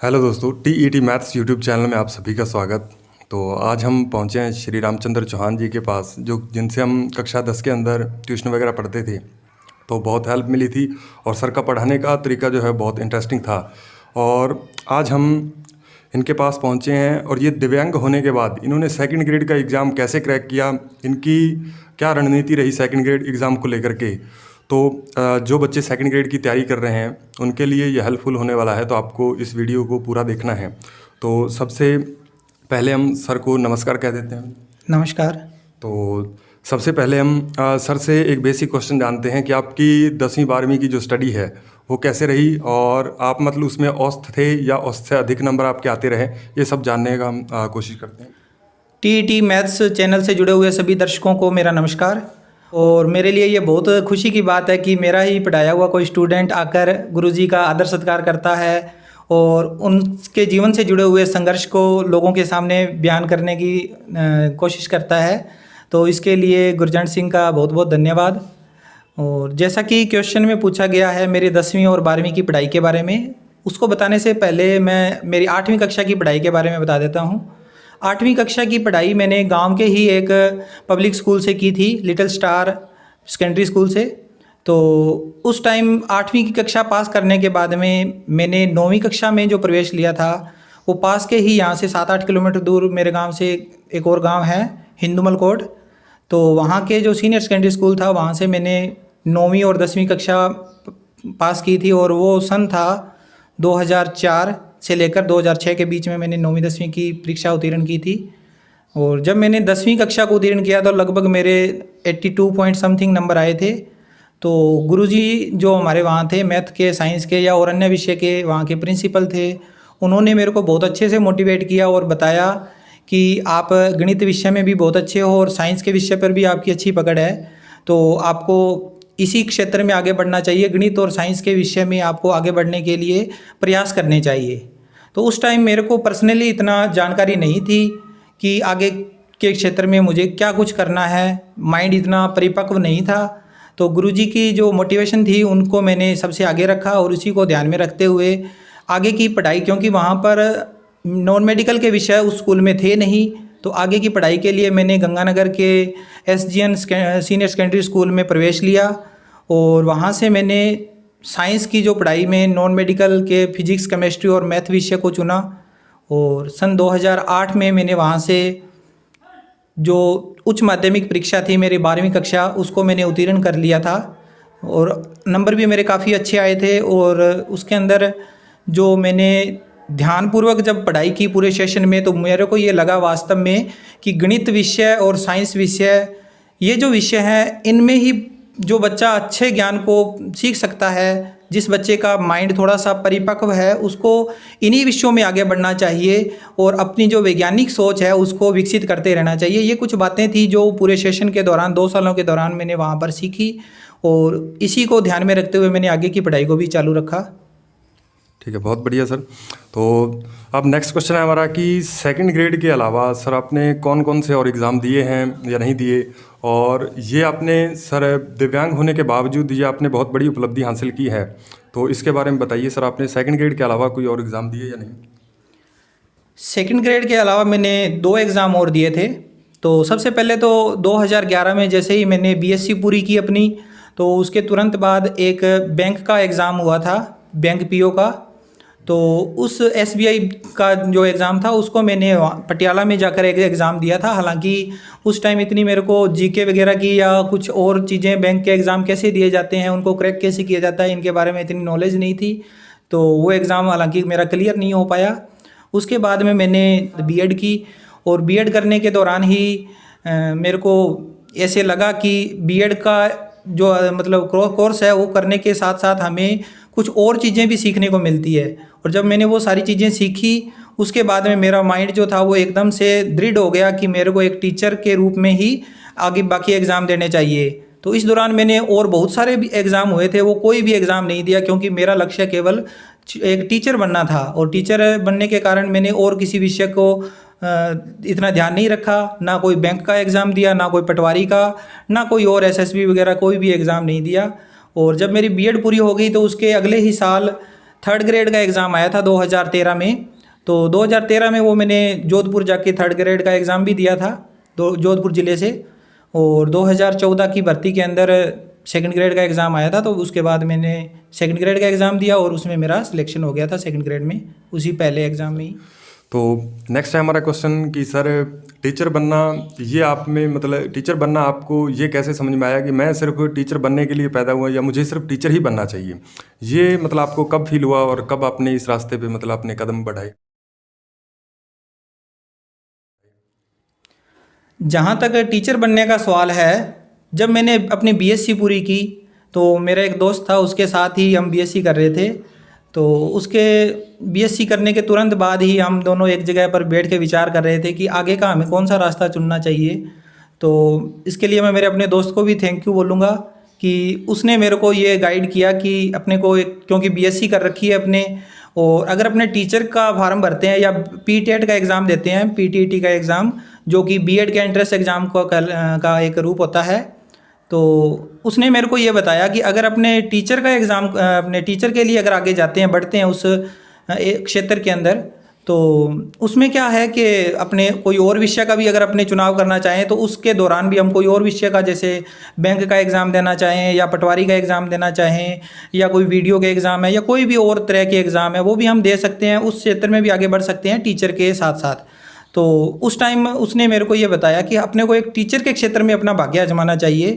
Hello दोस्तों, TET maths YouTube channel में आप सभी का स्वागत। तो आज हम पहुंचे हैं श्री रामचंद्र चौहान जी के पास, जो जिनसे हम कक्षा 10 के अंदर ट्यूशन वगैरह पढ़ते थे। तो बहुत हेल्प मिली थी और सर का पढ़ाने का तरीका जो है बहुत इंटरेस्टिंग था। और आज हम इनके पास पहुंचे हैं और ये दिव्यांग होने के बाद इन्होंने सेकंड ग्रेड का एग्ज़ाम कैसे क्रैक किया, इनकी क्या रणनीति रही सेकंड ग्रेड एग्ज़ाम को लेकर के। तो जो बच्चे सेकंड ग्रेड की तैयारी कर रहे हैं उनके लिए ये हेल्पफुल होने वाला है, तो आपको इस वीडियो को पूरा देखना है। तो सबसे पहले हम सर को नमस्कार कह देते हैं। नमस्कार। तो सबसे पहले हम सर से एक बेसिक क्वेश्चन जानते हैं कि आपकी 10वीं 12वीं की जो स्टडी है वो कैसे रही, और आप मतलब उसमें औसत थे या औसत से अधिक नंबर आपके आते रहे, ये सब जानने का हम कोशिश करते हैं। TET मैथ्स चैनल से जुड़े हुए सभी दर्शकों को मेरा नमस्कार। और मेरे लिए ये बहुत खुशी की बात है कि मेरा ही पढ़ाया हुआ कोई स्टूडेंट आकर गुरुजी का आदर सत्कार करता है और उनके जीवन से जुड़े हुए संघर्ष को लोगों के सामने बयान करने की कोशिश करता है। तो इसके लिए गुरजंट सिंह का बहुत बहुत धन्यवाद। और जैसा कि क्वेश्चन में पूछा गया है मेरी 10वीं और 12वीं की पढ़ाई के बारे में, उसको बताने से पहले मैं मेरी 8वीं कक्षा की पढ़ाई के बारे में बता देता हूँ। 8वीं कक्षा की पढ़ाई मैंने गांव के ही एक पब्लिक स्कूल से की थी, लिटिल स्टार सेकेंडरी स्कूल से। तो उस टाइम 8वीं की कक्षा पास करने के बाद में मैंने 9वीं कक्षा में जो प्रवेश लिया था वो पास के ही यहाँ से 7-8 किलोमीटर दूर मेरे गांव से एक और गांव है हिंदुमल कोट। तो वहाँ के जो सीनियर सेकेंडरी स्कूल था वहाँ से मैंने 9वीं और 10वीं कक्षा पास की थी, और वो सन था 2004 से लेकर 2006 के बीच में मैंने 9वीं 10वीं की परीक्षा उत्तीर्ण की थी। और जब मैंने 10वीं कक्षा को उत्तीर्ण किया तो लगभग मेरे 82 पॉइंट समथिंग नंबर आए थे। तो गुरुजी जो हमारे वहाँ थे मैथ के, साइंस के या और अन्य विषय के वहाँ के प्रिंसिपल थे, उन्होंने मेरे को बहुत अच्छे से मोटिवेट किया और बताया कि आप गणित विषय में भी बहुत अच्छे हो और साइंस के विषय पर भी आपकी अच्छी पकड़ है, तो आपको इसी क्षेत्र में आगे बढ़ना चाहिए। गणित और साइंस के विषय में आपको आगे बढ़ने के लिए प्रयास करने चाहिए। तो उस टाइम मेरे को पर्सनली इतना जानकारी नहीं थी कि आगे के क्षेत्र में मुझे क्या कुछ करना है, माइंड इतना परिपक्व नहीं था। तो गुरुजी की जो मोटिवेशन थी उनको मैंने सबसे आगे रखा और उसी को ध्यान में रखते हुए आगे की पढ़ाई, क्योंकि वहाँ पर नॉन मेडिकल के विषय उस स्कूल में थे नहीं, तो आगे की पढ़ाई के लिए मैंने गंगानगर के SGN सीनियर सेकेंडरी स्कूल में प्रवेश लिया। और वहाँ से मैंने साइंस की जो पढ़ाई में नॉन मेडिकल के फिजिक्स, केमिस्ट्री और मैथ विषय को चुना। और सन 2008 में मैंने वहाँ से जो उच्च माध्यमिक परीक्षा थी मेरी 12वीं कक्षा, उसको मैंने उत्तीर्ण कर लिया था और नंबर भी मेरे काफ़ी अच्छे आए थे। और उसके अंदर जो मैंने ध्यानपूर्वक जब पढ़ाई की पूरे सेशन में, तो मेरे को ये लगा वास्तव में कि गणित विषय और साइंस विषय, ये जो विषय हैं इनमें ही जो बच्चा अच्छे ज्ञान को सीख सकता है, जिस बच्चे का माइंड थोड़ा सा परिपक्व है, उसको इन्हीं विषयों में आगे बढ़ना चाहिए और अपनी जो वैज्ञानिक सोच है उसको विकसित करते रहना चाहिए। ये कुछ बातें थी जो पूरे सेशन के दौरान 2 सालों के दौरान मैंने वहाँ पर सीखी और इसी को ध्यान में रखते हुए मैंने आगे की पढ़ाई को भी चालू रखा। ठीक है, बहुत बढ़िया सर। तो अब नेक्स्ट क्वेश्चन है हमारा कि सेकंड ग्रेड के अलावा सर आपने कौन कौन से और एग्ज़ाम दिए हैं या नहीं दिए, और ये आपने सर दिव्यांग होने के बावजूद ये आपने बहुत बड़ी उपलब्धि हासिल की है, तो इसके बारे में बताइए सर। आपने सेकंड ग्रेड के अलावा कोई और एग्ज़ाम दिए या नहीं? सेकंड ग्रेड के अलावा मैंने 2 एग्ज़ाम और दिए थे। तो सबसे पहले तो 2011 में जैसे ही मैंने BSc पूरी की अपनी, तो उसके तुरंत बाद एक बैंक का एग्ज़ाम हुआ था, बैंक PO का। तो उस SBI का जो एग्ज़ाम था उसको मैंने पटियाला में जाकर एक एग्ज़ाम दिया था। हालांकि उस टाइम इतनी मेरे को GK वगैरह की या कुछ और चीज़ें, बैंक के एग्ज़ाम कैसे दिए जाते हैं, उनको क्रैक कैसे किया जाता है, इनके बारे में इतनी नॉलेज नहीं थी। तो वो एग्ज़ाम हालांकि मेरा क्लियर नहीं हो पाया। उसके बाद में मैंने B.Ed की और B.Ed करने के दौरान ही मेरे को ऐसे लगा कि B.Ed का जो मतलब कोर्स है वो करने के साथ साथ हमें कुछ और चीज़ें भी सीखने को मिलती है। और जब मैंने वो सारी चीज़ें सीखी उसके बाद में मेरा माइंड जो था वो एकदम से दृढ़ हो गया कि मेरे को एक टीचर के रूप में ही आगे बाकी एग्ज़ाम देने चाहिए। तो इस दौरान मैंने और बहुत सारे भी एग्ज़ाम हुए थे, वो कोई भी एग्ज़ाम नहीं दिया क्योंकि मेरा लक्ष्य केवल एक टीचर बनना था। और टीचर बनने के कारण मैंने और किसी विषय को इतना ध्यान नहीं रखा, ना कोई बैंक का एग्ज़ाम दिया, ना कोई पटवारी का, ना कोई और SSB वगैरह कोई भी एग्ज़ाम नहीं दिया। और जब मेरी B.Ed पूरी हो गई तो उसके अगले ही साल थर्ड ग्रेड का एग्ज़ाम आया था 2013 में। तो 2013 में वो मैंने जोधपुर जाके थर्ड ग्रेड का एग्ज़ाम भी दिया था जोधपुर ज़िले से। और 2014 की भर्ती के अंदर सेकंड ग्रेड का एग्ज़ाम आया था, तो उसके बाद मैंने सेकंड ग्रेड का एग्ज़ाम दिया और उसमें मेरा सिलेक्शन हो गया था सेकंड ग्रेड में, उसी पहले एग्ज़ाम में ही। तो नेक्स्ट है हमारा क्वेश्चन कि सर टीचर बनना, ये आप में मतलब टीचर बनना आपको ये कैसे समझ में आया कि मैं सिर्फ टीचर बनने के लिए पैदा हुआ या मुझे सिर्फ टीचर ही बनना चाहिए? ये मतलब आपको कब फील हुआ और कब आपने इस रास्ते पे मतलब अपने कदम बढ़ाए? जहाँ तक टीचर बनने का सवाल है, जब मैंने अपनी बीएससी पूरी की तो मेरा एक दोस्त था, उसके साथ ही हम बीएससी कर रहे थे। तो उसके बीएससी करने के तुरंत बाद ही हम दोनों एक जगह पर बैठ के विचार कर रहे थे कि आगे का हमें कौन सा रास्ता चुनना चाहिए। तो इसके लिए मैं मेरे अपने दोस्त को भी थैंक यू बोलूँगा कि उसने मेरे को ये गाइड किया कि अपने को क्योंकि बीएससी कर रखी है अपने, और अगर अपने टीचर का फार्म भरते हैं या पीटेट का एग्ज़ाम देते हैं, पीटीईटी का एग्ज़ाम जो कि बीएड के एंट्रेंस एग्ज़ाम का एक रूप होता है, तो उसने मेरे को ये बताया कि अगर अपने टीचर का एग्ज़ाम अपने टीचर के लिए अगर आगे जाते हैं, बढ़ते हैं उस एक क्षेत्र के अंदर, तो उसमें क्या है कि अपने कोई और विषय का भी अगर अपने चुनाव करना चाहें तो उसके दौरान भी हम कोई और विषय का, जैसे बैंक का एग्ज़ाम देना चाहें या पटवारी का एग्ज़ाम देना चाहें या कोई वीडियो के एग्ज़ाम है या कोई भी और तरह के एग्ज़ाम है, वो भी हम दे सकते हैं, उस क्षेत्र में भी आगे बढ़ सकते हैं टीचर के साथ साथ। तो उस टाइम उसने मेरे को ये बताया कि अपने को एक टीचर के क्षेत्र में अपना भाग्य आजमाना चाहिए।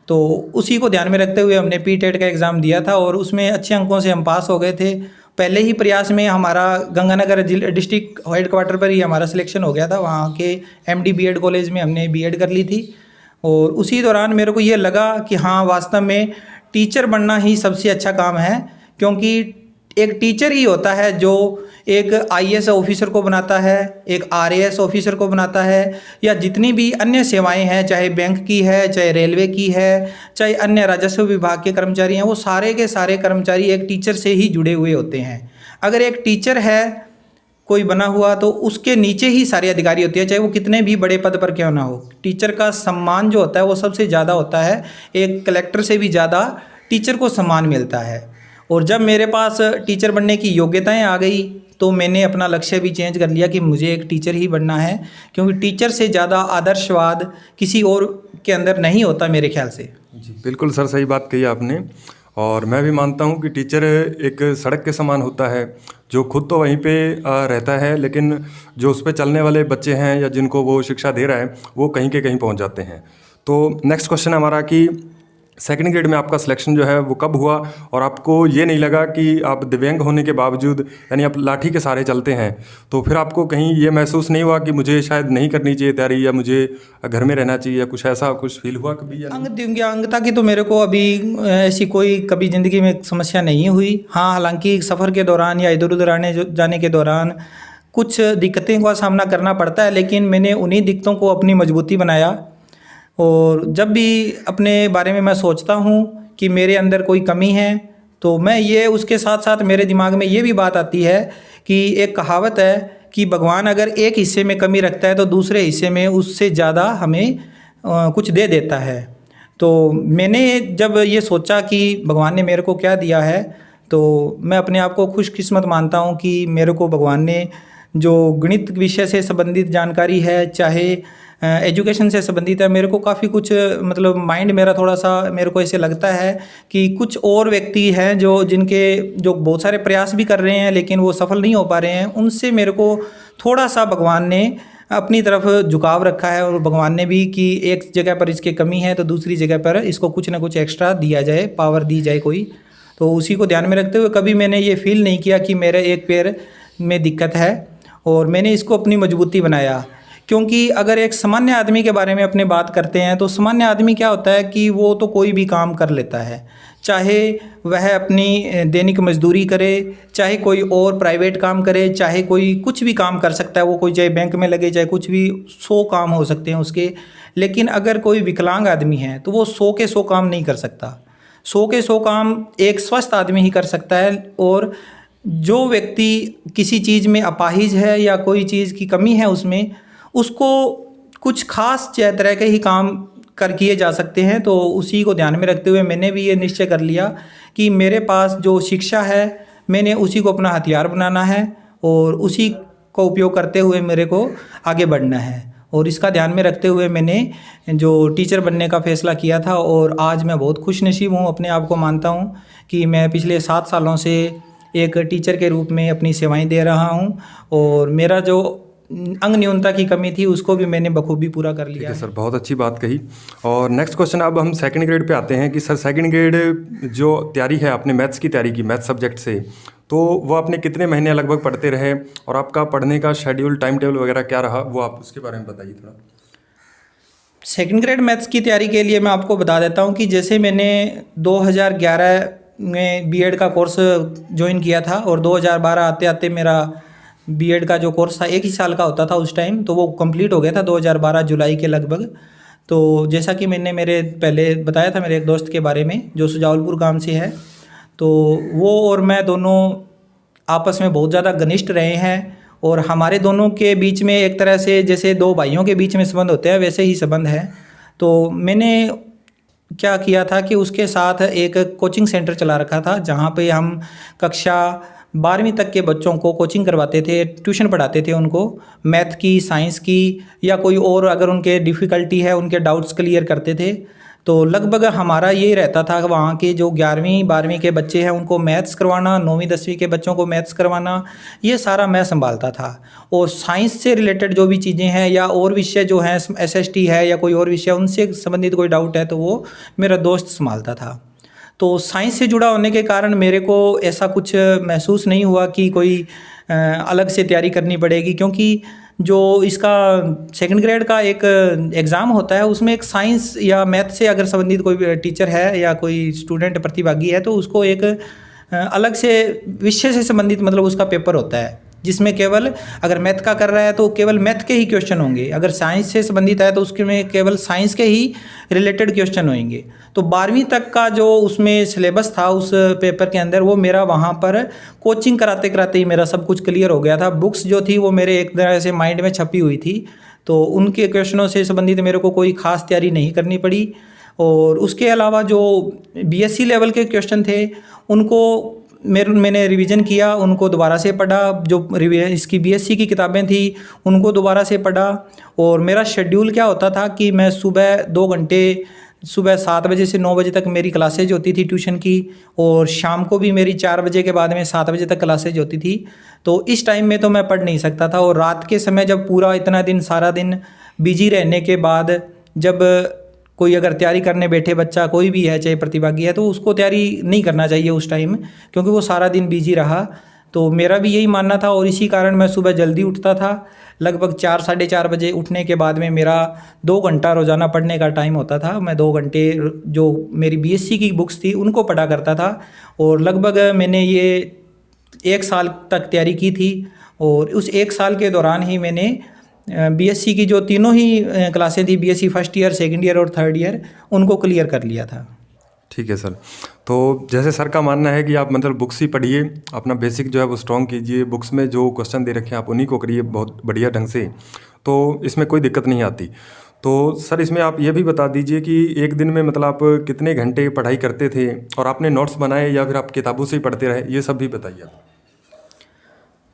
तो उसी को ध्यान में रखते हुए हमने पीटेट का एग्ज़ाम दिया था और उसमें अच्छे अंकों से हम पास हो गए थे। पहले ही प्रयास में हमारा गंगानगर डिस्ट्रिक्ट हेडक्वार्टर पर ही हमारा सिलेक्शन हो गया था, वहाँ के एमडी बीएड कॉलेज में हमने बीएड कर ली थी। और उसी दौरान मेरे को ये लगा कि हाँ, वास्तव में टीचर बनना ही सबसे अच्छा काम है, क्योंकि एक टीचर ही होता है जो एक आईएएस ऑफिसर को बनाता है, एक आरएएस ऑफिसर को बनाता है, या जितनी भी अन्य सेवाएं हैं, चाहे बैंक की है, चाहे रेलवे की है, चाहे अन्य राजस्व विभाग के कर्मचारी हैं, वो सारे के सारे कर्मचारी एक टीचर से ही जुड़े हुए होते हैं। अगर एक टीचर है कोई बना हुआ तो उसके नीचे ही सारे अधिकारी होते हैं, चाहे वो कितने भी बड़े पद पर क्यों ना हो। टीचर का सम्मान जो होता है वो सबसे ज़्यादा होता है, एक कलेक्टर से भी ज़्यादा टीचर को सम्मान मिलता है। और जब मेरे पास टीचर बनने की योग्यताएं आ गई तो मैंने अपना लक्ष्य भी चेंज कर लिया कि मुझे एक टीचर ही बनना है, क्योंकि टीचर से ज़्यादा आदर्शवाद किसी और के अंदर नहीं होता मेरे ख्याल से। जी बिल्कुल सर, सही बात कही आपने। और मैं भी मानता हूँ कि टीचर एक सड़क के समान होता है, जो खुद तो वहीं पे रहता है, लेकिन जो उस पर चलने वाले बच्चे हैं या जिनको वो शिक्षा दे रहा है वो कहीं के कहीं पहुँच जाते हैं। तो नेक्स्ट क्वेश्चन है हमारा कि सेकंड ग्रेड में आपका सिलेक्शन जो है वो कब हुआ, और आपको ये नहीं लगा कि आप दिव्यांग होने के बावजूद यानी आप लाठी के सहारे चलते हैं, तो फिर आपको कहीं ये महसूस नहीं हुआ कि मुझे शायद नहीं करनी चाहिए तैयारी या मुझे घर में रहना चाहिए, या कुछ ऐसा कुछ फील हुआ कभी? या दिव्यांगता की तो मेरे को अभी ऐसी कोई कभी ज़िंदगी में समस्या नहीं हुई। हाँ, हालांकि सफ़र के दौरान या इधर उधर आने जाने के दौरान कुछ दिक्कतें का सामना करना पड़ता है, लेकिन मैंने उन्हीं दिक्कतों को अपनी मजबूती बनाया। और जब भी अपने बारे में मैं सोचता हूँ कि मेरे अंदर कोई कमी है, तो मैं ये उसके साथ साथ मेरे दिमाग में ये भी बात आती है कि एक कहावत है कि भगवान अगर एक हिस्से में कमी रखता है तो दूसरे हिस्से में उससे ज़्यादा हमें कुछ दे देता है। तो मैंने जब ये सोचा कि भगवान ने मेरे को क्या दिया है, तो मैं अपने आप को खुशकिस्मत मानता हूँ कि मेरे को भगवान ने जो गणित विषय से संबंधित जानकारी है, चाहे एजुकेशन से संबंधित है, मेरे को काफ़ी कुछ मतलब माइंड मेरा थोड़ा सा मेरे को ऐसे लगता है कि कुछ और व्यक्ति हैं जो बहुत सारे प्रयास भी कर रहे हैं लेकिन वो सफल नहीं हो पा रहे हैं, उनसे मेरे को थोड़ा सा भगवान ने अपनी तरफ झुकाव रखा है। और भगवान ने भी कि एक जगह पर इसकी कमी है तो दूसरी जगह पर इसको कुछ ना कुछ एक्स्ट्रा दिया जाए, पावर दी जाए कोई। तो उसी को ध्यान में रखते हुए कभी मैंने ये फील नहीं किया कि मेरे एक पैर में दिक्कत है, और मैंने इसको अपनी मजबूती बनाया। क्योंकि अगर एक सामान्य आदमी के बारे में अपने बात करते हैं तो सामान्य आदमी क्या होता है कि वो तो कोई भी काम कर लेता है, चाहे वह अपनी दैनिक मजदूरी करे, चाहे कोई और प्राइवेट काम करे, चाहे कोई कुछ भी काम कर सकता है, वो कोई चाहे बैंक में लगे, चाहे कुछ भी 100 काम हो सकते हैं उसके। लेकिन अगर कोई विकलांग आदमी है तो वो 100 के 100 काम नहीं कर सकता। 100 के 100 काम एक स्वस्थ आदमी ही कर सकता है। और जो व्यक्ति किसी चीज़ में अपाहिज है या कोई चीज़ की कमी है उसमें, उसको कुछ खास तरह के ही काम किए जा सकते हैं। तो उसी को ध्यान में रखते हुए मैंने भी ये निश्चय कर लिया कि मेरे पास जो शिक्षा है, मैंने उसी को अपना हथियार बनाना है और उसी का उपयोग करते हुए मेरे को आगे बढ़ना है। और इसका ध्यान में रखते हुए मैंने जो टीचर बनने का फ़ैसला किया था और आज मैं बहुत खुशनसीब हूँ, अपने आप को मानता हूँ कि मैं पिछले 7 सालों से एक टीचर के रूप में अपनी सेवाएं दे रहा हूँ और मेरा जो अंग न्यूनता की कमी थी उसको भी मैंने बखूबी पूरा कर लिया ठीक है है। सर, बहुत अच्छी बात कही। और नेक्स्ट क्वेश्चन, अब हम सेकंड ग्रेड पे आते हैं कि सर सेकंड ग्रेड जो तैयारी है आपने मैथ्स की तैयारी की मैथ सब्जेक्ट से, तो वो आपने कितने महीने लगभग पढ़ते रहे और आपका पढ़ने का शेड्यूल टाइम टेबल वगैरह क्या रहा, वो आप उसके बारे में बताइए थोड़ा। सेकंड ग्रेड मैथ्स की तैयारी के लिए मैं आपको बता देता हूँ कि जैसे मैंने 2011 में बीएड का कोर्स ज्वाइन किया था और 2012 आते आते मेरा बीएड का जो कोर्स था 1 ही साल का होता था उस टाइम, तो वो कंप्लीट हो गया था 2012 जुलाई के लगभग। तो जैसा कि मैंने मेरे पहले बताया था मेरे एक दोस्त के बारे में जो सुजावलपुर गांव से है, तो वो और मैं दोनों आपस में बहुत ज़्यादा घनिष्ठ रहे हैं और हमारे दोनों के बीच में एक तरह से जैसे दो भाइयों के बीच में संबंध होते हैं वैसे ही संबंध है। तो मैंने क्या किया था कि उसके साथ एक कोचिंग सेंटर चला रखा था जहाँ पे हम कक्षा 12वीं तक के बच्चों को कोचिंग करवाते थे, ट्यूशन पढ़ाते थे उनको मैथ की, साइंस की या कोई और अगर उनके डिफ़िकल्टी है उनके डाउट्स क्लियर करते थे। तो लगभग हमारा यही रहता था कि वहाँ के जो 11वीं 12वीं के बच्चे हैं उनको मैथ्स करवाना, 9वीं 10वीं के बच्चों को मैथ्स करवाना, ये सारा मैं संभालता था। और साइंस से रिलेटेड जो भी चीज़ें हैं या और विषय जो हैं एसएसटी है या कोई और विषय उनसे संबंधित कोई डाउट है तो वो मेरा दोस्त संभालता था। तो साइंस से जुड़ा होने के कारण मेरे को ऐसा कुछ महसूस नहीं हुआ कि कोई अलग से तैयारी करनी पड़ेगी, क्योंकि जो इसका सेकंड ग्रेड का एक एग्ज़ाम होता है उसमें एक साइंस या मैथ से अगर संबंधित कोई टीचर है या कोई स्टूडेंट प्रतिभागी है तो उसको एक अलग से विषय से संबंधित मतलब उसका पेपर होता है जिसमें केवल अगर मैथ का कर रहा है तो केवल मैथ के ही क्वेश्चन होंगे, अगर साइंस से संबंधित है तो उसके में केवल साइंस के ही रिलेटेड क्वेश्चन होंगे। तो 12वीं तक का जो उसमें सिलेबस था उस पेपर के अंदर वो मेरा वहाँ पर कोचिंग कराते कराते ही मेरा सब कुछ क्लियर हो गया था। बुक्स जो थी वो मेरे एक तरह से माइंड में छपी हुई थी, तो उनके क्वेश्चनों से संबंधित मेरे को कोई ख़ास तैयारी नहीं करनी पड़ी। और उसके अलावा जो बीएससी लेवल के क्वेश्चन थे उनको मैंने रिवीजन किया, उनको दोबारा से पढ़ा, जो इसकी बीएससी की किताबें थी उनको दोबारा से पढ़ा। और मेरा शेड्यूल क्या होता था कि मैं सुबह 2 घंटे सुबह 7 बजे से 9 बजे तक मेरी क्लासेज होती थी ट्यूशन की, और शाम को भी मेरी 4 बजे के बाद में 7 बजे तक क्लासेज होती थी। तो इस टाइम में तो मैं पढ़ नहीं सकता था, और रात के समय जब पूरा इतना दिन सारा दिन बिजी रहने के बाद जब कोई अगर तैयारी करने बैठे बच्चा कोई भी है चाहे प्रतिभागी है तो उसको तैयारी नहीं करना चाहिए उस टाइम, क्योंकि वो सारा दिन बिजी रहा। तो मेरा भी यही मानना था और इसी कारण मैं सुबह जल्दी उठता था। लगभग 4 साढ़े 4 बजे उठने के बाद में मेरा 2 घंटा रोज़ाना पढ़ने का टाइम होता था। मैं 2 घंटे जो मेरी बीएससी की बुक्स थी उनको पढ़ा करता था, और लगभग मैंने ये 1 साल तक तैयारी की थी। और उस 1 साल के दौरान ही मैंने बीएससी की जो तीनों ही क्लासें थी, BSc first year, second year और थर्ड ईयर, उनको क्लियर कर लिया था। ठीक है सर। तो जैसे सर का मानना है कि आप मतलब बुक्स ही पढ़िए, अपना बेसिक जो है वो स्ट्रॉन्ग कीजिए, बुक्स में जो क्वेश्चन दे रखे हैं आप उन्हीं को करिए बहुत बढ़िया ढंग से, तो इसमें कोई दिक्कत नहीं आती। तो सर इसमें आप ये भी बता दीजिए कि एक दिन में मतलब आप कितने घंटे पढ़ाई करते थे, और आपने नोट्स बनाए या फिर आप किताबों से ही पढ़ते रहे, ये सब भी बताइए आप।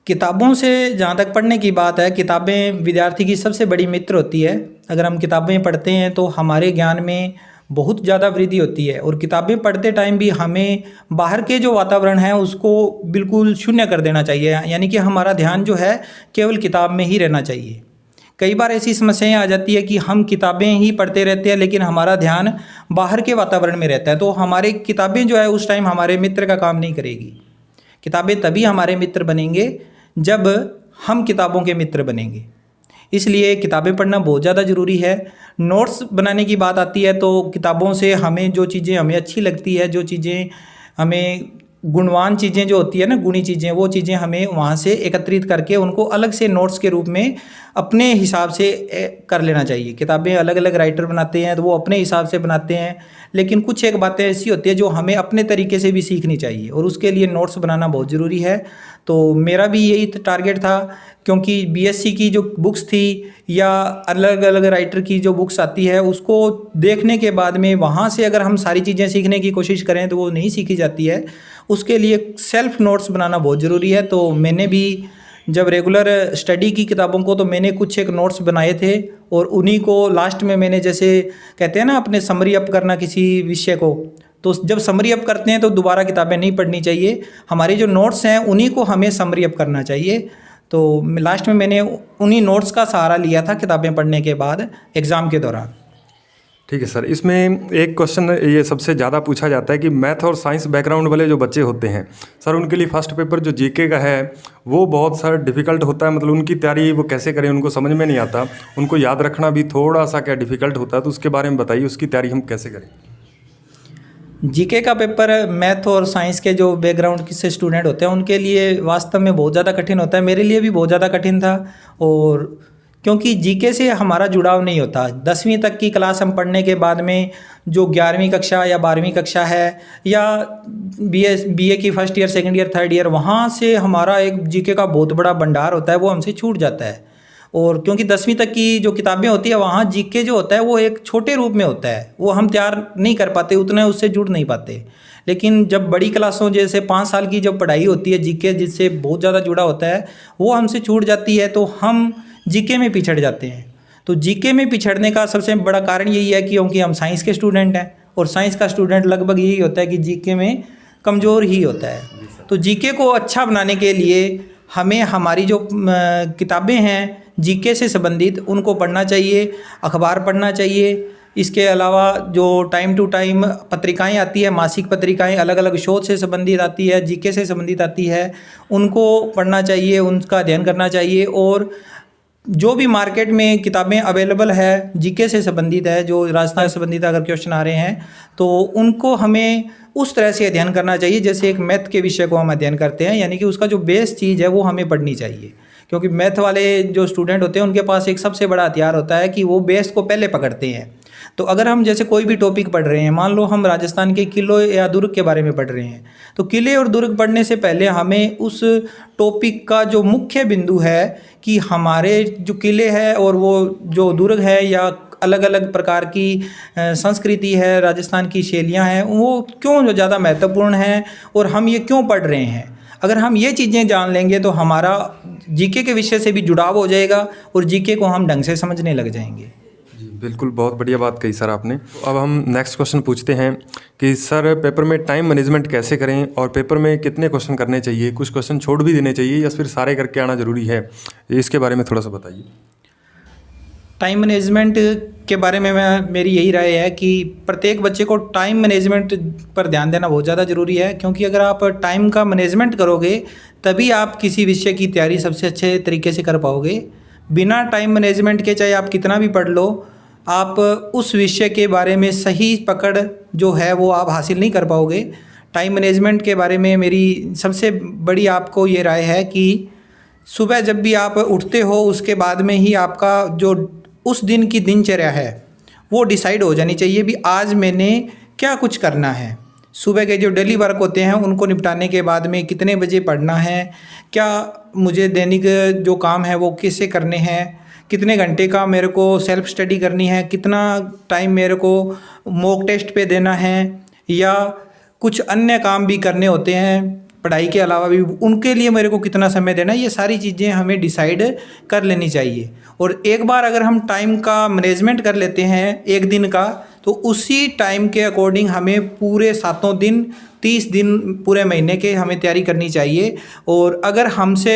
किताबों से जहाँ तक पढ़ने की बात है, किताबें विद्यार्थी की सबसे बड़ी मित्र होती है। अगर हम किताबें पढ़ते हैं तो हमारे ज्ञान में बहुत ज़्यादा वृद्धि होती है, और किताबें पढ़ते टाइम भी हमें बाहर के जो वातावरण है उसको बिल्कुल शून्य कर देना चाहिए, यानी कि हमारा ध्यान जो है केवल किताब में ही रहना चाहिए। कई बार ऐसी समस्याएं आ जाती है कि हम किताबें ही पढ़ते रहते हैं लेकिन हमारा ध्यान बाहर के वातावरण में रहता है, तो हमारे किताबें जो है उस टाइम हमारे मित्र का काम नहीं करेगी। किताबें तभी हमारे मित्र बनेंगे जब हम किताबों के मित्र बनेंगे। इसलिए किताबें पढ़ना बहुत ज़्यादा ज़रूरी है। नोट्स बनाने की बात आती है तो किताबों से हमें जो चीज़ें हमें अच्छी लगती है, जो चीज़ें हमें गुणवान चीज़ें जो होती है ना, गुणी चीज़ें, वो चीज़ें हमें वहाँ से एकत्रित करके उनको अलग से नोट्स के रूप में अपने हिसाब से कर लेना चाहिए। किताबें अलग अलग राइटर बनाते हैं तो वो अपने हिसाब से बनाते हैं, लेकिन कुछ एक बातें ऐसी होती है जो हमें अपने तरीके से भी सीखनी चाहिए, और उसके लिए नोट्स बनाना बहुत ज़रूरी है। तो मेरा भी यही टारगेट था, क्योंकि बीएससी की जो बुक्स थी या अलग अलग राइटर की जो बुक्स आती है उसको देखने के बाद में वहाँ से अगर हम सारी चीज़ें सीखने की कोशिश करें तो वो नहीं सीखी जाती है। उसके लिए सेल्फ नोट्स बनाना बहुत ज़रूरी है। तो मैंने भी जब रेगुलर स्टडी की किताबों को, तो मैंने कुछ एक नोट्स बनाए थे और उन्हीं को लास्ट में मैंने, जैसे कहते हैं ना अपने समरी अप करना किसी विषय को, तो जब समरी अप करते हैं तो दोबारा किताबें नहीं पढ़नी चाहिए, हमारी जो नोट्स हैं उन्हीं को हमें समरी अप करना चाहिए। तो लास्ट में मैंने उन्हीं नोट्स का सहारा लिया था किताबें पढ़ने के बाद एग्ज़ाम के दौरान। ठीक है सर, इसमें एक क्वेश्चन ये सबसे ज़्यादा पूछा जाता है कि मैथ और साइंस बैकग्राउंड वाले जो बच्चे होते हैं सर, उनके लिए फर्स्ट पेपर जो जीके का है वो बहुत सर डिफ़िकल्ट होता है। मतलब उनकी तैयारी वो कैसे करें, उनको समझ में नहीं आता, उनको याद रखना भी थोड़ा सा क्या डिफ़िकल्ट होता है, तो उसके बारे में बताइए, उसकी तैयारी हम कैसे करें। जीके का पेपर मैथ और साइंस के जो बैकग्राउंड से स्टूडेंट होते हैं उनके लिए वास्तव में बहुत ज़्यादा कठिन होता है। मेरे लिए भी बहुत ज़्यादा कठिन था, और क्योंकि जीके से हमारा जुड़ाव नहीं होता। 10वीं तक की क्लास हम पढ़ने के बाद में जो 11वीं कक्षा या 12वीं कक्षा है या बीए की first year, second year, third year, वहाँ से हमारा एक जीके का बहुत बड़ा भंडार होता है, वो हमसे छूट जाता है। और क्योंकि 10वीं तक की जो किताबें होती है वहाँ जीके जो होता है वो एक छोटे रूप में होता है, वो हम तैयार नहीं कर पाते, उतने उससे जुड़ नहीं पाते। लेकिन जब बड़ी क्लासों जैसे 5 साल की जब पढ़ाई होती है जीके, जिससे बहुत ज़्यादा जुड़ा होता है, वो हमसे छूट जाती है, तो हम जीके में पिछड़ जाते हैं। तो जीके में पिछड़ने का सबसे बड़ा कारण यही है कि क्योंकि हम साइंस के स्टूडेंट हैं, और साइंस का स्टूडेंट लगभग यही होता है कि जीके में कमज़ोर ही होता है। तो जीके को अच्छा बनाने के लिए हमें हमारी जो किताबें हैं जीके से संबंधित उनको पढ़ना चाहिए, अखबार पढ़ना चाहिए। इसके अलावा जो टाइम टू टाइम पत्रिकाएं आती है, मासिक पत्रिकाएं अलग अलग शोध से संबंधित आती है, जीके से संबंधित आती है, उनको पढ़ना चाहिए, उनका अध्ययन करना चाहिए। और जो भी मार्केट में किताबें अवेलेबल है जीके से संबंधित है, जो राजस्थान से संबंधित अगर क्वेश्चन आ रहे हैं तो उनको हमें उस तरह से अध्ययन करना चाहिए जैसे एक मैथ के विषय को हम अध्ययन करते हैं, यानी कि उसका जो बेस चीज़ है वो हमें पढ़नी चाहिए। क्योंकि मैथ वाले जो स्टूडेंट होते हैं उनके पास एक सबसे बड़ा हथियार होता है कि वो बेस को पहले पकड़ते हैं। तो अगर हम जैसे कोई भी टॉपिक पढ़ रहे हैं, मान लो हम राजस्थान के किले या दुर्ग के बारे में पढ़ रहे हैं, तो किले और दुर्ग पढ़ने से पहले हमें उस टॉपिक का जो मुख्य बिंदु है कि हमारे जो किले हैं और वो जो दुर्ग है या अलग अलग प्रकार की संस्कृति है, राजस्थान की शैलियाँ हैं, वो क्यों जो ज़्यादा महत्वपूर्ण हैं और हम ये क्यों पढ़ रहे हैं। अगर हम ये चीज़ें जान लेंगे तो हमारा जीके के विषय से भी जुड़ाव हो जाएगा और जीके को हम ढंग से समझने लग जाएंगे। जी बिल्कुल, बहुत बढ़िया बात कही सर आपने। अब हम नेक्स्ट क्वेश्चन पूछते हैं कि सर पेपर में टाइम मैनेजमेंट कैसे करें और पेपर में कितने क्वेश्चन करने चाहिए, कुछ क्वेश्चन छोड़ भी देने चाहिए या फिर सारे करके आना ज़रूरी है, इसके बारे में थोड़ा सा बताइए। टाइम मैनेजमेंट के बारे में मेरी यही राय है कि प्रत्येक बच्चे को टाइम मैनेजमेंट पर ध्यान देना बहुत ज़्यादा ज़रूरी है, क्योंकि अगर आप टाइम का मैनेजमेंट करोगे तभी आप किसी विषय की तैयारी सबसे अच्छे तरीके से कर पाओगे। बिना टाइम मैनेजमेंट के चाहे आप कितना भी पढ़ लो, आप उस विषय के बारे में सही पकड़ जो है वो आप हासिल नहीं कर पाओगे। टाइम मैनेजमेंट के बारे में मेरी सबसे बड़ी आपको ये राय है कि सुबह जब भी आप उठते हो उसके बाद में ही आपका जो उस दिन की दिनचर्या है वो डिसाइड हो जानी चाहिए भी आज मैंने क्या कुछ करना है। सुबह के जो डेली वर्क होते हैं उनको निपटाने के बाद में कितने बजे पढ़ना है, क्या मुझे दैनिक जो काम है वो कैसे करने हैं, कितने घंटे का मेरे को सेल्फ स्टडी करनी है, कितना टाइम मेरे को मॉक टेस्ट पे देना है, या कुछ अन्य काम भी करने होते हैं पढ़ाई के अलावा भी, उनके लिए मेरे को कितना समय देना है। ये सारी चीज़ें हमें डिसाइड कर लेनी चाहिए। और एक बार अगर हम टाइम का मैनेजमेंट कर लेते हैं एक दिन का, तो उसी टाइम के अकॉर्डिंग हमें पूरे 7 दिन 30 दिन पूरे महीने के हमें तैयारी करनी चाहिए। और अगर हमसे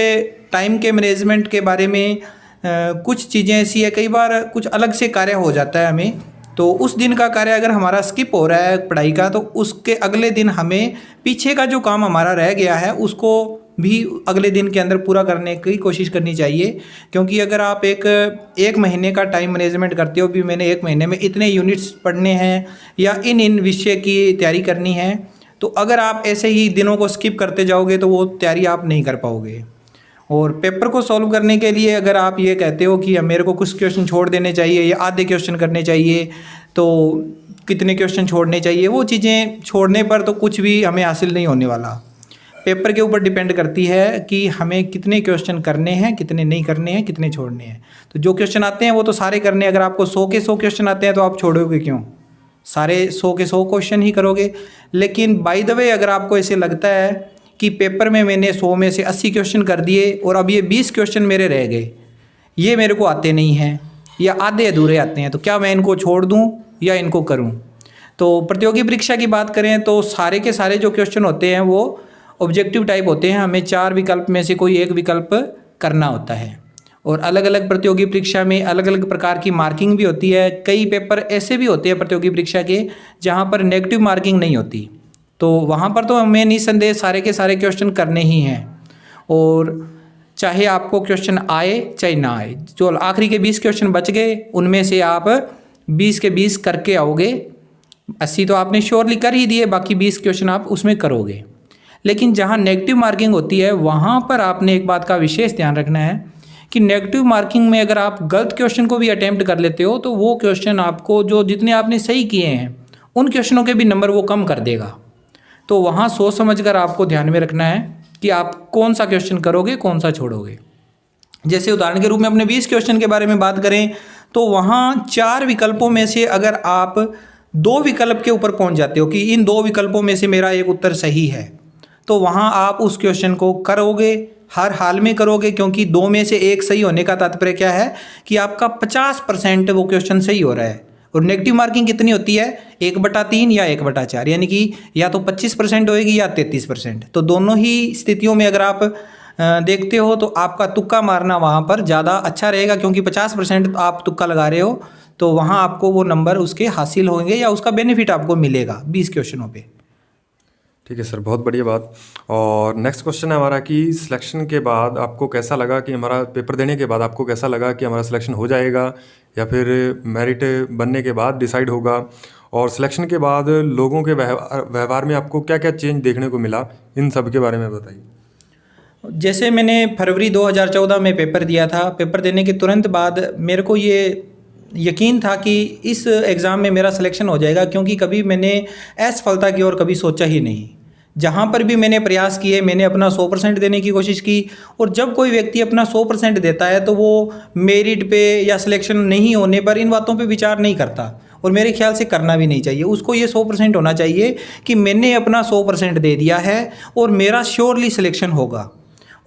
टाइम के मैनेजमेंट के बारे में कुछ चीज़ें ऐसी है, कई बार कुछ अलग से कार्य हो जाता है हमें, तो उस दिन का कार्य अगर हमारा स्किप हो रहा है पढ़ाई का, तो उसके अगले दिन हमें पीछे का जो काम हमारा रह गया है उसको भी अगले दिन के अंदर पूरा करने की कोशिश करनी चाहिए। क्योंकि अगर आप एक महीने का टाइम मैनेजमेंट करते हो भी मैंने एक महीने में इतने यूनिट्स पढ़ने हैं या इन विषय की तैयारी करनी है, तो अगर आप ऐसे ही दिनों को स्किप करते जाओगे तो वो तैयारी आप नहीं कर पाओगे। और पेपर को सॉल्व करने के लिए अगर आप ये कहते हो कि मेरे को कुछ क्वेश्चन छोड़ देने चाहिए या आधे क्वेश्चन करने चाहिए, तो कितने क्वेश्चन छोड़ने चाहिए, वो चीज़ें छोड़ने पर तो कुछ भी हमें हासिल नहीं होने वाला। पेपर के ऊपर डिपेंड करती है कि हमें कितने क्वेश्चन करने हैं, कितने नहीं करने हैं, कितने छोड़ने हैं। तो जो क्वेश्चन आते हैं वो तो सारे करने हैं। अगर आपको 100 के 100 क्वेश्चन आते हैं तो आप छोड़ोगे क्यों? सारे 100 के 100 क्वेश्चन ही करोगे। लेकिन बाय द वे अगर आपको ऐसे लगता है कि पेपर में मैंने 100 में से 80 क्वेश्चन कर दिए और अब ये 20 क्वेश्चन मेरे रह गए, ये मेरे को आते नहीं हैं या आधे अधूरे आते हैं, तो क्या मैं इनको छोड़ दूँ या इनको करूँ? तो प्रतियोगी परीक्षा की बात करें तो सारे के सारे जो क्वेश्चन होते हैं वो ऑब्जेक्टिव टाइप होते हैं। हमें 4 विकल्प में से कोई एक विकल्प करना होता है और अलग अलग प्रतियोगी परीक्षा में अलग अलग प्रकार की मार्किंग भी होती है। कई पेपर ऐसे भी होते हैं प्रतियोगी परीक्षा के जहाँ पर नेगेटिव मार्किंग नहीं होती, तो वहाँ पर तो हमें निसंदेह सारे के सारे क्वेश्चन करने ही हैं। और चाहे आपको क्वेश्चन आए चाहे ना आए, जो आखिरी के 20 क्वेश्चन बच गए उनमें से आप 20 के 20 करके आओगे। 80 तो आपने श्योरली कर ही दिए, बाकी 20 क्वेश्चन आप उसमें करोगे। लेकिन जहाँ नेगेटिव मार्किंग होती है वहाँ पर आपने एक बात का विशेष ध्यान रखना है कि नेगेटिव मार्किंग में अगर आप गलत क्वेश्चन को भी अटेम्प्ट कर लेते हो तो वो क्वेश्चन आपको जो जितने आपने सही किए हैं उन क्वेश्चनों के भी नंबर वो कम कर देगा। तो वहाँ सोच समझ कर आपको ध्यान में रखना है कि आप कौन सा क्वेश्चन करोगे, कौन सा छोड़ोगे। जैसे उदाहरण के रूप में अपने 20 क्वेश्चन के बारे में बात करें तो वहाँ 4 विकल्पों में से अगर आप 2 विकल्प के ऊपर पहुँच जाते हो कि इन 2 विकल्पों में से मेरा एक उत्तर सही है, तो वहाँ आप उस क्वेश्चन को करोगे, हर हाल में करोगे, क्योंकि 2 में से एक सही होने का तात्पर्य क्या है कि आपका 50% वो क्वेश्चन सही हो रहा है। और नेगेटिव मार्किंग कितनी होती है? 1/3 या 1/4, यानी कि या तो 25% होएगी या 33%। तो दोनों ही स्थितियों में अगर आप देखते हो तो आपका तुक्का मारना वहाँ पर ज़्यादा अच्छा रहेगा, क्योंकि 50% आप तुक्का लगा रहे हो तो वहाँ आपको वो नंबर उसके हासिल होंगे या उसका बेनिफिट आपको मिलेगा 20 क्वेश्चनों पे। ठीक है सर, बहुत बढ़िया बात। और नेक्स्ट क्वेश्चन है हमारा कि सिलेक्शन के बाद आपको कैसा लगा कि हमारा पेपर देने के बाद आपको कैसा लगा कि हमारा सिलेक्शन हो जाएगा या फिर मेरिट बनने के बाद डिसाइड होगा? और सिलेक्शन के बाद लोगों के व्यवहार में आपको क्या क्या चेंज देखने को मिला, इन सब के बारे में बताइए। जैसे मैंने फरवरी 2014 में पेपर दिया था, पेपर देने के तुरंत बाद मेरे को ये यकीन था कि इस एग्ज़ाम में मेरा सिलेक्शन हो जाएगा, क्योंकि कभी मैंने असफलता की ओर कभी सोचा ही नहीं। जहाँ पर भी मैंने प्रयास किए मैंने अपना 100% देने की कोशिश की, और जब कोई व्यक्ति अपना 100% देता है तो वो मेरिट पे या सिलेक्शन नहीं होने पर इन बातों पे विचार नहीं करता, और मेरे ख्याल से करना भी नहीं चाहिए। उसको ये 100% होना चाहिए कि मैंने अपना 100% दे दिया है और मेरा श्योरली सिलेक्शन होगा।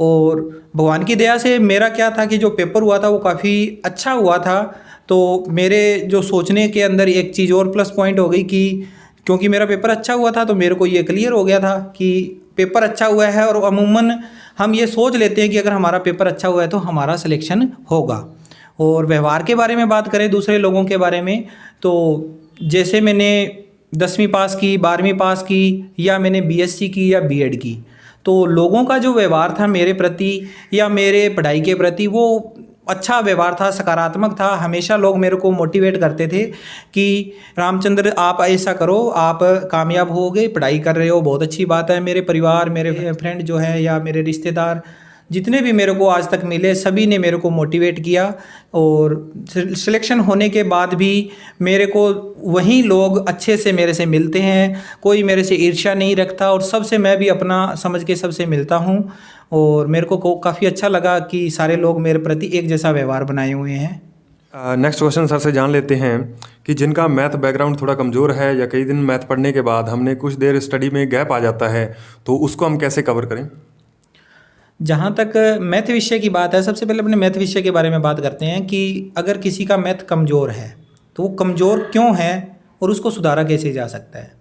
और भगवान की दया से मेरा क्या था कि जो पेपर हुआ था वो काफ़ी अच्छा हुआ था, तो मेरे जो सोचने के अंदर एक चीज़ और प्लस पॉइंट हो गई कि क्योंकि मेरा पेपर अच्छा हुआ था तो मेरे को ये क्लियर हो गया था कि पेपर अच्छा हुआ है, और अमूमन हम ये सोच लेते हैं कि अगर हमारा पेपर अच्छा हुआ है तो हमारा सिलेक्शन होगा। और व्यवहार के बारे में बात करें दूसरे लोगों के बारे में, तो जैसे मैंने 10वीं पास की, 12वीं पास की, या मैंने BSc की या B.Ed की, तो लोगों का जो व्यवहार था मेरे प्रति या मेरे पढ़ाई के प्रति वो अच्छा व्यवहार था, सकारात्मक था। हमेशा लोग मेरे को मोटिवेट करते थे कि रामचंद्र आप ऐसा करो, आप कामयाब होगे, पढ़ाई कर रहे हो, बहुत अच्छी बात है। मेरे परिवार, मेरे फ्रेंड जो है या मेरे रिश्तेदार जितने भी मेरे को आज तक मिले, सभी ने मेरे को मोटिवेट किया। और सिलेक्शन होने के बाद भी मेरे को वही लोग अच्छे से मेरे से मिलते हैं, कोई मेरे से ईर्ष्या नहीं रखता, और सबसे मैं भी अपना समझ के सबसे मिलता हूँ। और मेरे को काफ़ी अच्छा लगा कि सारे लोग मेरे प्रति एक जैसा व्यवहार बनाए हुए हैं। नेक्स्ट क्वेश्चन सर से जान लेते हैं कि जिनका मैथ बैकग्राउंड थोड़ा कमज़ोर है या कई दिन मैथ पढ़ने के बाद हमने कुछ देर स्टडी में गैप आ जाता है, तो उसको हम कैसे कवर करें? जहाँ तक मैथ विषय की बात है, सबसे पहले अपने मैथ विषय के बारे में बात करते हैं कि अगर किसी का मैथ कमज़ोर है तो वो कमज़ोर क्यों है और उसको सुधारा कैसे जा सकता है।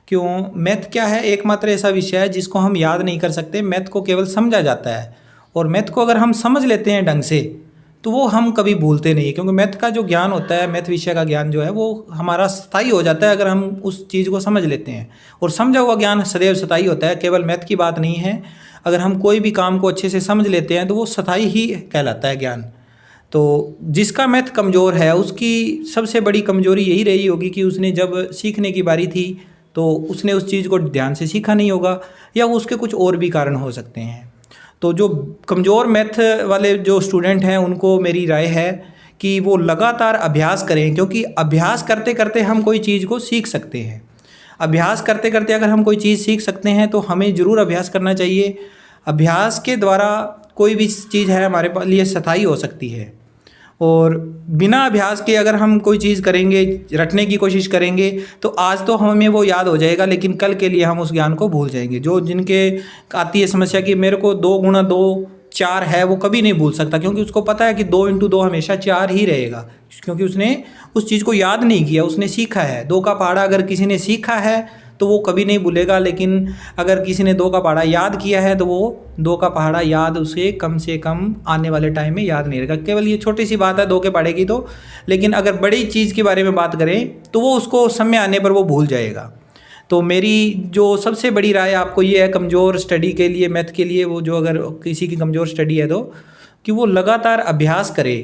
क्यों? मैथ क्या है? एकमात्र ऐसा विषय है जिसको हम याद नहीं कर सकते, मैथ को केवल समझा जाता है। और मैथ को अगर हम समझ लेते हैं ढंग से तो वो हम कभी भूलते नहीं, क्योंकि मैथ का जो ज्ञान होता है, मैथ विषय का ज्ञान जो है वो हमारा स्थायी हो जाता है अगर हम उस चीज़ को समझ लेते हैं। और समझा हुआ ज्ञान सदैव स्थायी होता है, केवल मैथ की बात नहीं है। अगर हम कोई भी काम को अच्छे से समझ लेते हैं तो वो स्थायी ही कहलाता है ज्ञान। तो जिसका मैथ कमज़ोर है उसकी सबसे बड़ी कमज़ोरी यही रही होगी कि उसने जब सीखने की बारी थी तो उसने उस चीज़ को ध्यान से सीखा नहीं होगा, या उसके कुछ और भी कारण हो सकते हैं। तो जो कमज़ोर मैथ वाले जो स्टूडेंट हैं उनको मेरी राय है कि वो लगातार अभ्यास करें, क्योंकि अभ्यास करते करते हम कोई चीज़ को सीख सकते हैं। अभ्यास करते करते अगर हम कोई चीज़ सीख सकते हैं तो हमें ज़रूर अभ्यास करना चाहिए। अभ्यास के द्वारा कोई भी चीज़ है हमारे लिए स्थायी हो सकती है, और बिना अभ्यास के अगर हम कोई चीज़ करेंगे, रटने की कोशिश करेंगे, तो आज तो हमें वो याद हो जाएगा, लेकिन कल के लिए हम उस ज्ञान को भूल जाएंगे। जो जिनके आती है समस्या कि मेरे को 2 गुणा 2 4 है, वो कभी नहीं भूल सकता, क्योंकि उसको पता है कि 2 × 2 हमेशा 4 ही रहेगा, क्योंकि उसने उस चीज़ को याद नहीं किया, उसने सीखा है। 2 का पहाड़ा अगर किसी ने सीखा है तो वो कभी नहीं भूलेगा, लेकिन अगर किसी ने 2 का पहाड़ा याद किया है तो वो 2 का पहाड़ा याद उसे कम से कम आने वाले टाइम में याद नहीं रहेगा। केवल ये छोटी सी बात है 2 के पहाड़े की तो, लेकिन अगर बड़ी चीज़ के बारे में बात करें तो वो उसको समय आने पर वो भूल जाएगा। तो मेरी जो सबसे बड़ी राय आपको ये है कमज़ोर स्टडी के लिए, मैथ के लिए, वो जो अगर किसी की कमज़ोर स्टडी है तो कि वो लगातार अभ्यास करे।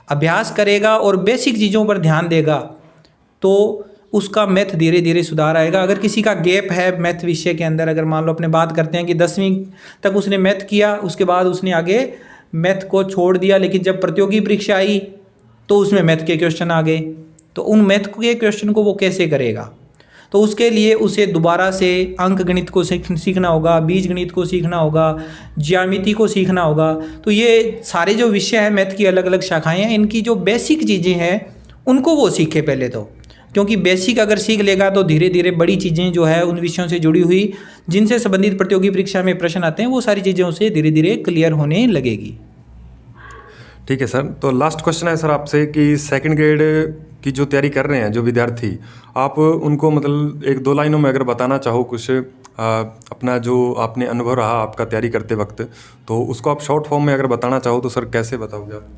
अभ्यास करेगा और बेसिक चीज़ों पर ध्यान देगा तो उसका मैथ धीरे धीरे सुधार आएगा। अगर किसी का गैप है मैथ विषय के अंदर, अगर मान लो अपने बात करते हैं कि 10वीं तक उसने मैथ किया, उसके बाद उसने आगे मैथ को छोड़ दिया, लेकिन जब प्रतियोगी परीक्षा आई तो उसमें मैथ के क्वेश्चन आ गए, तो उन मैथ के क्वेश्चन को वो कैसे करेगा? तो उसके लिए उसे दोबारा से अंक गणित को सीखना होगा, बीज गणित को सीखना होगा, ज्यामिति को सीखना होगा। तो ये सारे जो विषय हैं मैथ की अलग अलग शाखाएँ हैं, इनकी जो बेसिक चीज़ें हैं उनको वो सीखे पहले तो, क्योंकि बेसिक अगर सीख लेगा तो धीरे धीरे बड़ी चीज़ें जो है उन विषयों से जुड़ी हुई जिनसे संबंधित प्रतियोगी परीक्षा में प्रश्न आते हैं वो सारी चीज़ें उसे धीरे धीरे क्लियर होने लगेगी। ठीक है सर, तो लास्ट क्वेश्चन है सर आपसे कि सेकंड ग्रेड की जो तैयारी कर रहे हैं जो विद्यार्थी, आप उनको मतलब 1-2 लाइनों में अगर बताना चाहो कुछ अपना जो आपने अनुभव रहा आपका तैयारी करते वक्त, तो उसको आप शॉर्ट फॉर्म में अगर बताना चाहो तो सर कैसे बताओगे आप?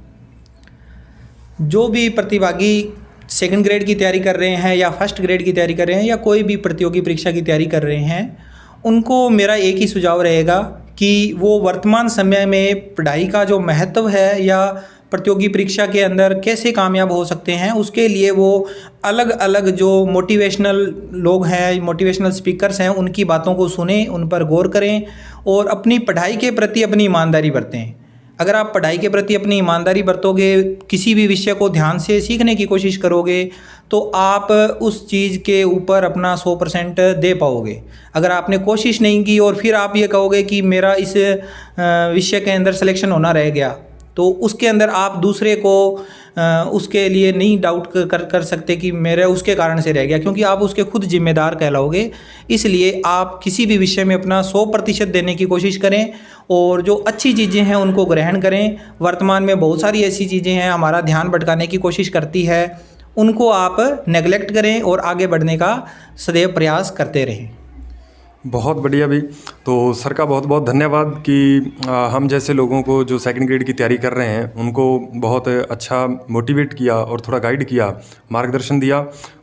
जो भी प्रतिभागी सेकंड ग्रेड की तैयारी कर रहे हैं या फर्स्ट ग्रेड की तैयारी कर रहे हैं या कोई भी प्रतियोगी परीक्षा की तैयारी कर रहे हैं, उनको मेरा एक ही सुझाव रहेगा कि वो वर्तमान समय में पढ़ाई का जो महत्व है या प्रतियोगी परीक्षा के अंदर कैसे कामयाब हो सकते हैं, उसके लिए वो अलग अलग जो मोटिवेशनल लोग हैं, मोटिवेशनल स्पीकर्स हैं, उनकी बातों को सुनें, उन पर गौर करें और अपनी पढ़ाई के प्रति अपनी ईमानदारी बरतें। अगर आप पढ़ाई के प्रति अपनी ईमानदारी बरतोगे, किसी भी विषय को ध्यान से सीखने की कोशिश करोगे, तो आप उस चीज़ के ऊपर अपना 100% दे पाओगे। अगर आपने कोशिश नहीं की और फिर आप ये कहोगे कि मेरा इस विषय के अंदर सिलेक्शन होना रह गया, तो उसके अंदर आप दूसरे को उसके लिए नहीं डाउट कर सकते कि मेरे उसके कारण से रह गया, क्योंकि आप उसके खुद जिम्मेदार कहलाओगे। इसलिए आप किसी भी विषय में अपना 100% देने की कोशिश करें और जो अच्छी चीज़ें हैं उनको ग्रहण करें। वर्तमान में बहुत सारी ऐसी चीज़ें हैं हमारा ध्यान भटकाने की कोशिश करती है, उनको आप नेगलेक्ट करें और आगे बढ़ने का सदैव प्रयास करते रहें। बहुत बढ़िया भी। तो सर का बहुत बहुत धन्यवाद कि हम जैसे लोगों को जो सेकंड ग्रेड की तैयारी कर रहे हैं उनको बहुत अच्छा मोटिवेट किया और थोड़ा गाइड किया, मार्गदर्शन दिया।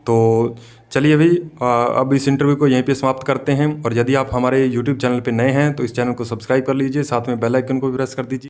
तो चलिए अभी अब इस इंटरव्यू को यहीं पे समाप्त करते हैं, और यदि आप हमारे यूट्यूब चैनल पे नए हैं तो इस चैनल को सब्सक्राइब कर लीजिए, साथ में बेल आइकन को भी प्रेस कर दीजिए।